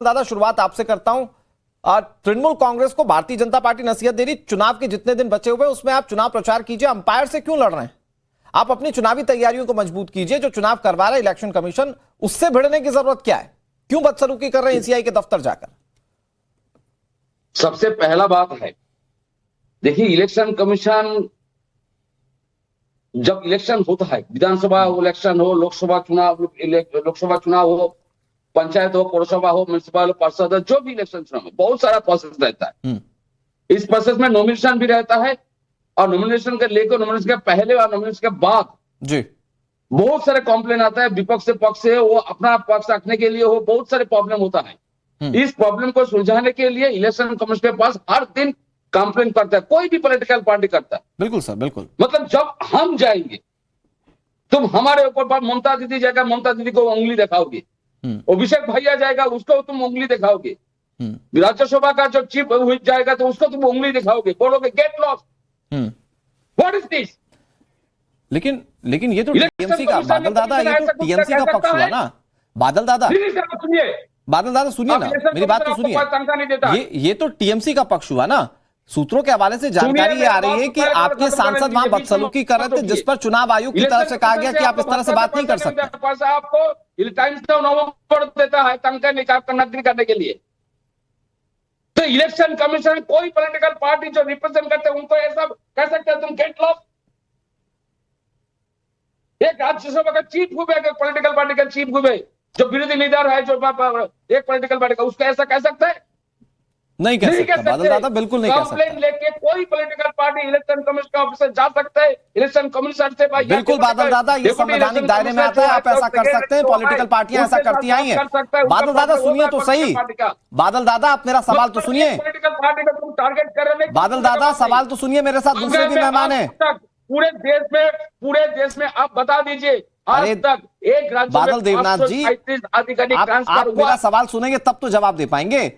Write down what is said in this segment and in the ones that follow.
दादा शुरुआत आपसे करता हूं। तृणमूल कांग्रेस को भारतीय जनता पार्टी नसीहत दे रही, चुनाव के जितने दिन बचे हुए उसमें आप चुनाव प्रचार कीजिए। अंपायर से क्यों लड़ रहे हैं? आप अपनी चुनावी तैयारियों को मजबूत कीजिए। जो चुनाव करवा रहा है इलेक्शन कमीशन, उससे भिड़ने की जरूरत क्या है? क्यों बदसलूकी कर रहे हैं ईसीआई के दफ्तर जाकर? सबसे पहला बात है, देखिए इलेक्शन कमीशन जब इलेक्शन होता है, विधानसभा इलेक्शन हो, लोकसभा चुनाव हो, पंचायत हो, पौरसभा हो, म्युनिसिपल पार्षद हो, जो भी इलेक्शन चुनाव हो, बहुत सारा प्रोसेस रहता है। इस प्रोसेस में नॉमिनेशन भी रहता है और नॉमिनेशन के लेकर नॉमिनेशन के पहले और नॉमिनेशन के बाद जी बहुत सारे कॉम्प्लेन आता है। विपक्ष से पक्ष से वो अपना पक्ष रखने के लिए वो बहुत सारे प्रॉब्लम होता है। इस प्रॉब्लम को सुलझाने के लिए इलेक्शन कमीशन के पास हर दिन कंप्लेन करता है, कोई भी पॉलिटिकल पार्टी करता है। बिल्कुल सर, बिल्कुल। मतलब जब हम जाएंगे, तुम हमारे ऊपर ममता दीदी जाएगा, ममता दीदी को उंगली दिखाओगे, अभिषेक भैया जाएगा, उसको तुम उंगली दिखाओगे, राज्यसभा का जो चीफ जाएगा तो उसको तुम उंगली दिखाओगे, बोलोगे get lost. What is this? लेकिन ये तो टीएमसी का, बादल दादा, ये तो टीएमसी का पक्ष हुआ ना। बादल दादा सुनिए ना, मेरी बात तो सुनिए। ये तो टीएमसी का पक्ष हुआ ना। सूत्रों के हवाले से जानकारी ये आ रही है कि आपके सांसद वहां बदसलूकी कर रहे थे, जिस पर चुनाव आयोग की तरफ से कहा गया कि आप इस तरह से बात नहीं कर सकते। आपको टाइम्स नवंबर देता है तनख्वाह नकदी करने के लिए। तो इलेक्शन कमीशन कोई पॉलिटिकल पार्टी जो रिप्रेजेंट करते हैं उनको ऐसा कह सकते हैं तुम गेट लॉस्ट। एक राज्यसभा का चीफ हुए, पॉलिटिकल पार्टी का चीफ हुए, जो विरोधी लीडर है, जो एक पॉलिटिकल पार्टी का, उसको ऐसा कह सकते हैं? नहीं कह सकता बादल दादा, बिल्कुल नहीं कह सकता। कंप्लेंट लेके कोई पॉलिटिकल पार्टी इलेक्शन कमीशन के ऑफिस से जा सकते हैं, इलेक्शन कमीशन से भाई। बिल्कुल बादल दादा, ये संवैधानिक दायरे में आता है, आप ऐसा कर सकते हैं। पॉलिटिकल पार्टियां ऐसा करती आई हैं। बादल दादा सुनिए तो सही, बादल दादा आप मेरा सवाल तो सुनिए। पॉलिटिकल पार्टी का तुम टारगेट कर रहे हैं। बादल दादा सवाल तो सुनिए, मेरे साथ दूसरे भी मेहमान है। पूरे देश में आप बता दीजिए आज तक एक राज्य बादल देवनाथ जी, आप मेरा सवाल सुनेंगे तब तो जवाब दे पाएंगे।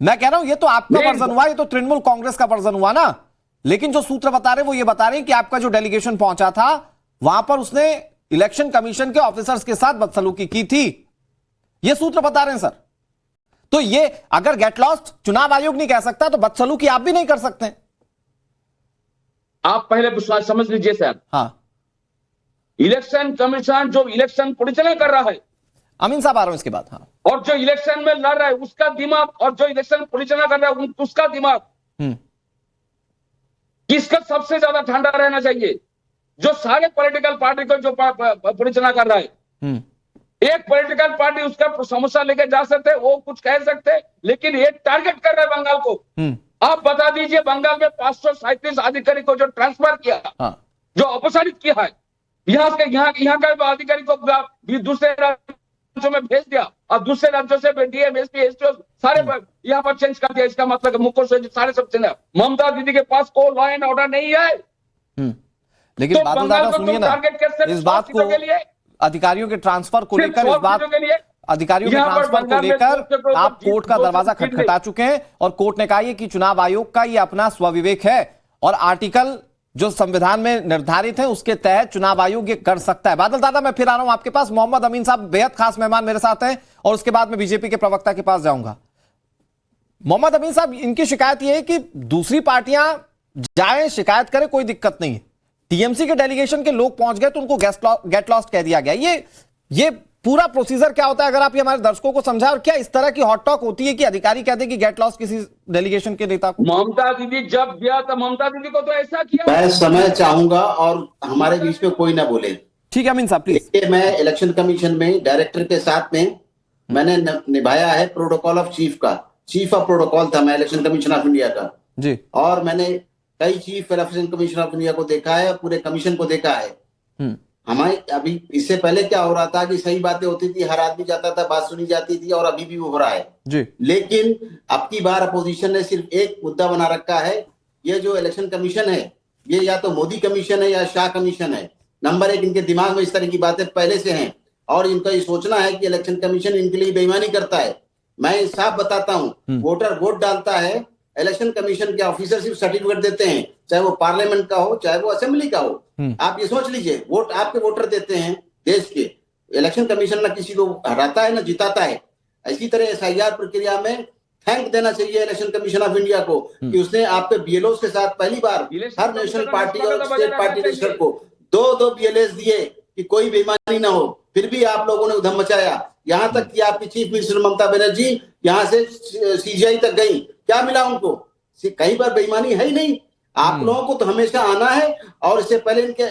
मैं कह रहा हूं ये तो आपका वर्जन हुआ, ये तो तृणमूल कांग्रेस का वर्जन हुआ ना। लेकिन जो सूत्र बता रहे हैं वो ये बता रहे हैं कि आपका जो डेलीगेशन पहुंचा था वहां पर उसने इलेक्शन कमीशन के ऑफिसर्स के साथ बदसलूकी की थी, ये सूत्र बता रहे हैं सर। तो ये अगर गेट लॉस्ट चुनाव आयोग नहीं कह सकता तो बदसलूकी आप भी नहीं कर सकते। आप पहले समझ लीजिए सर। हाँ, इलेक्शन कमीशन जो इलेक्शन परिचालन कर रहा है, अमीन साहब आ रहा हूं इसके बाद। हाँ, और जो इलेक्शन में लड़ रहा है उसका दिमाग, और जो इलेक्शन परिचालन कर रहा है उसका दिमाग, किसका सबसे ज्यादा ठंडा रहना चाहिए? जो सारे पॉलिटिकल पार्टी को जो परिचालन कर रहा है। एक पॉलिटिकल पार्टी उसका समस्या लेके जा सकते हैं, वो कुछ कह सकते हैं, लेकिन एक टारगेट कर रहा है बंगाल को। आप बता दीजिए, बंगाल में 537 अधिकारी को जो ट्रांसफर किया, जो अपसारित किया है, यहाँ का अधिकारी को भी दूसरे राज्यों में भेज दिया और दूसरे राज्यों से डीएम, एसपी, एसटीओ सारे यहाँ पर चेंज कर दिया। इसका मतलब मुकुल से सारे सब चेंज। ममता दीदी के पास कोई लॉ एंड ऑर्डर नहीं है। लेकिन बादल दादा सुनिए ना, इस बात को अधिकारियों के ट्रांसफर को लेकर, इस बात अधिकारियों के ट्रांसफर को लेकर आप कोर्ट का दरवाजा खटखटा चुके हैं और कोर्ट ने कहा है कि चुनाव आयोग का ये अपना स्वविवेक है और आर्टिकल जो संविधान में निर्धारित है उसके तहत चुनाव आयोग ये कर सकता है। बादल दादा मैं फिर आ रहा हूं आपके पास। मोहम्मद अमीन साहब बेहद खास मेहमान मेरे साथ हैं और उसके बाद मैं बीजेपी के प्रवक्ता के पास जाऊंगा। मोहम्मद अमीन साहब, इनकी शिकायत यह है कि दूसरी पार्टियां जाएं, शिकायत करें, कोई दिक्कत नहीं है। टीएमसी के डेलीगेशन के लोग पहुंच गए तो उनको गेट लॉस्ट कह दिया गया। ये पूरा प्रोसीजर क्या होता है, अगर आप ये हमारे दर्शकों को समझाएं, और क्या इस तरह की हॉट टॉक होती है कि अधिकारी कहते हैं कि गेट लॉस्ट किसी डेलीगेशन के नेता को? ममता दीदी जब गया तो ममता दीदी को तो ऐसा किया। मैं समय चाहूंगा और हमारे बीच में कोई ना बोले। ठीक है अमीन साहब प्लीज। मैं इलेक्शन कमीशन में डायरेक्टर के साथ में मैंने निभाया है प्रोटोकॉल ऑफ चीफ का। चीफ ऑफ प्रोटोकॉल था मैं इलेक्शन कमीशन ऑफ इंडिया का जी। और मैंने कई chief election commission of India को देखा है, पूरे कमीशन को देखा है। हमारे अभी इससे पहले क्या हो रहा था कि सही बातें होती थी, हर आदमी जाता था, बात सुनी जाती थी, और अभी भी वो हो रहा है जी। लेकिन अब की बार अपोजिशन ने सिर्फ एक मुद्दा बना रखा है, ये जो इलेक्शन कमीशन है ये या तो मोदी कमीशन है या शाह कमीशन है। नंबर एक, इनके दिमाग में इस तरह की बातें पहले से हैं और इनका ये सोचना है कि इलेक्शन कमीशन इनके लिए बेईमानी करता है। मैं साफ बताता हूँ, वोटर वोट डालता है, इलेक्शन कमीशन के ऑफिसर सिर्फ सर्टिफिकेट देते हैं, चाहे वो पार्लियामेंट का हो चाहे वो असेंबली का हो। आप ये सोच लीजिए, वोट आपके वोटर देते हैं देश के, इलेक्शन कमीशन ना किसी को हराता है ना जिताता है। इसी तरह एसआईआर प्रक्रिया में थैंक देना चाहिए इलेक्शन कमीशन ऑफ इंडिया को कि उसने आपके बीएलओ के साथ पहली बार हर नेशनल पार्टी और स्टेट पार्टी रजिस्टर को दो बीएलएस दिए कि कोई बेईमानी ना हो, फिर भी आप लोगों ने उधम मचाया। यहाँ तक कि आपकी चीफ मिनिस्टर ममता बनर्जी यहाँ से सीजीआई तक गई, क्या मिला उनको? कहीं पर बेईमानी है ही नहीं। आप लोगों को तो हमेशा आना है। और इससे पहले इनके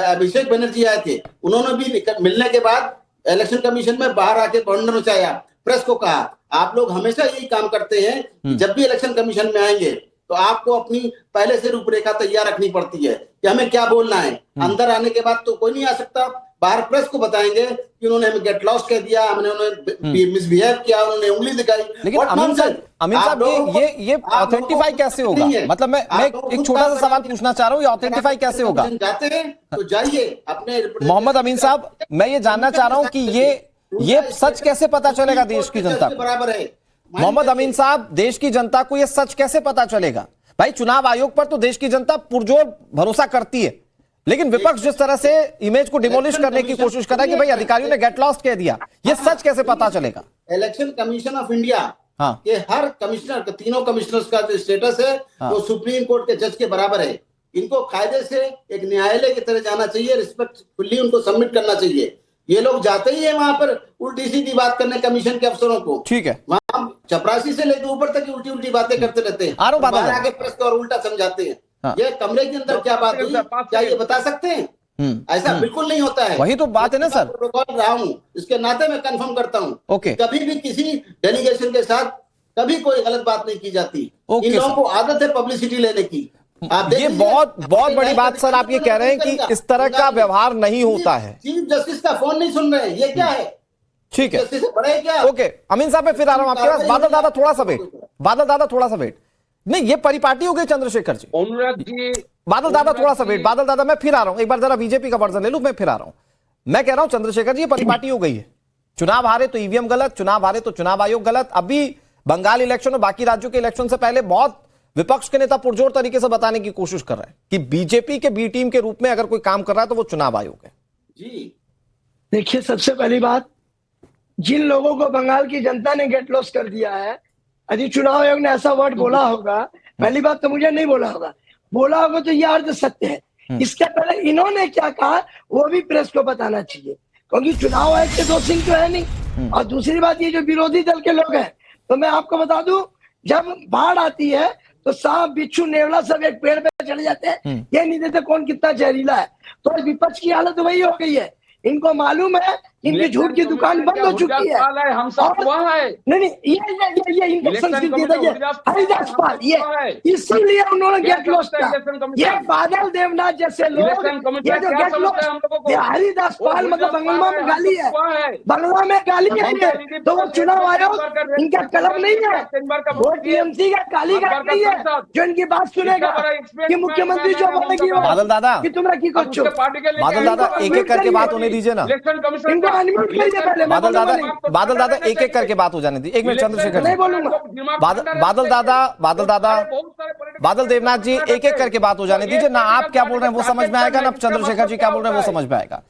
अभिषेक बनर्जी आए थे, उन्होंने भी मिलने के बाद इलेक्शन कमीशन में बाहर आके बंडन मचाया, प्रेस को कहा। आप लोग हमेशा यही काम करते हैं कि जब भी इलेक्शन कमीशन में आएंगे तो आपको अपनी पहले से रूपरेखा तैयार रखनी पड़ती है कि हमें क्या बोलना है। अंदर आने के बाद तो कोई नहीं आ सकता, बाहर प्रेस को बताएंगे कि उन्होंने हमें गेट लॉस्ट कह दिया, हमने उन्हें मिसबिहेव किया, उन्होंने उंगली दिखाई। लेकिन अमीन साहब ये ऑथेंटिफाई कैसे होगा? मतलब मैं एक छोटा सा सवाल पूछना चाह रहा हूँ, ये ऑथेंटिफाई कैसे होगा? जाते हैं तो जाइए अपने मोहम्मद अमीन साहब, मैं ये जानना चाह रहा हूँ कि ये सच कैसे पता चलेगा देश की जनता को? बराबर है मोहम्मद अमीन साहब, देश की जनता को यह सच कैसे पता चलेगा? भाई, चुनाव आयोग पर तो देश की जनता पुरजोर भरोसा करती है, लेकिन विपक्ष जिस तरह से इमेज को डिमोलिश करने की कोशिश कर रहा है कि भाई अधिकारियों ने गेट लॉस्ट कह दिया, ये सच कैसे पता चलेगा? इलेक्शन कमीशन ऑफ इंडिया के हर कमिश्नर, तीनों कमिश्नर्स का जो स्टेटस है वो सुप्रीम कोर्ट के जज के बराबर है। इनको कायदे से एक न्यायालय की तरह जाना चाहिए, रिस्पेक्टफुली उनको सबमिट करना चाहिए। ये लोग जाते ही है वहां पर उल्टी सीधी बात करने कमीशन के अफसरों को। ठीक है, वहां चपरासी से लेकर ऊपर तक उल्टी उल्टी बातें करते रहते हैं, बाहर आके प्रेस को और उल्टा समझाते हैं। ये कमरे के अंदर क्या बात हुई, क्या ये बता सकते हैं? ऐसा बिल्कुल नहीं होता है। वही तो बात है ना सर। प्रोटोकॉल रहा हूं, इसके नाते मैं कंफर्म करता हूं, ओके, कभी भी किसी डेलीगेशन के साथ कभी कोई गलत बात नहीं की जाती। इन लोगों को आदत है पब्लिसिटी लेने की। ये बहुत बड़ी बात सर, आप ये कह रहे हैं कि इस तरह का व्यवहार नहीं होता है। चीफ जस्टिस का फोन नहीं सुन रहे हैं, ये क्या है? ठीक है, जस्टिस बड़े क्या? ओके अमीन साहब, मैं फिर आ रहा हूं आपके पास। बादल दादा थोड़ा सा वेट, बादल दादा थोड़ा सा वेट। नहीं, ये परिपाटी हो गई चंद्रशेखर जी। बादल दादा थोड़ा सा वेट, बादल दादा मैं फिर आ रहा हूं, एक बार जरा बीजेपी का वर्जन ले लूं, मैं फिर आ रहा हूं। मैं कह रहा हूं चंद्रशेखर जी, ये परिपाटी हो गई है। चुनाव हारे तो ईवीएम गलत, चुनाव हारे तो चुनाव आयोग गलत। अभी बंगाल इलेक्शन और बाकी राज्यों के इलेक्शन से पहले बहुत विपक्ष के नेता पुरजोर तरीके से बताने की कोशिश कर रहे हैं कि बीजेपी के बी टीम के रूप में अगर कोई काम कर रहा है तो वो चुनाव आयोग है। जी देखिए, सबसे पहली बात, जिन लोगों को बंगाल की जनता ने गेट लॉस कर दिया है, यदि चुनाव आयोग ने ऐसा वर्ड बोला होगा, पहली बात तो मुझे नहीं बोला होगा तो यह अर्ध सत्य है। इसके पहले इन्होंने क्या कहा वो भी प्रेस को बताना चाहिए, क्योंकि चुनाव आयोग के दो सिंह तो है नहीं। और दूसरी बात, ये जो विरोधी दल के लोग हैं, तो मैं आपको बता दूं, जब बाढ़ आती है तो सांप, बिच्छू, नेवला सब एक पेड़ पे चढ़ जाते हैं, ये नहीं देते कौन कितना जहरीला है। तो विपक्ष की हालत वही हो गई है। इनको मालूम है इनकी झूठ की दुकान बंद हो चुकी है। हम सब वहाँ है। नहीं, ये इनको संस्कृति है, हरिदास पाल, ये इसीलिए उन्होंने गेट लॉस किया। ये बादल देवनाथ जैसे लोग, ये जो गेट लॉस, ये हरिदास पाल मतलब बंगला में गाली है, बंगला में गाली है ये। तो वो चुनाव आयोग इनका कलम नहीं है, वो टीएमसी का कालीगढ़ नहीं है जो इनकी बात सुनेगा कि मुख्यमंत्री जो बोलेगी बादल दादा कि तुमरा की कुछ। बादल दादा एक करके बात होने दीजिए ना। बादल दादा एक करके बात हो जाने दी। एक मिनट चंद्रशेखर जी, बादल देवनाथ जी एक करके बात हो जाने दीजिए ना। आप क्या बोल रहे हैं वो समझ में आएगा ना, चंद्रशेखर जी क्या बोल रहे हैं वो समझ में आएगा।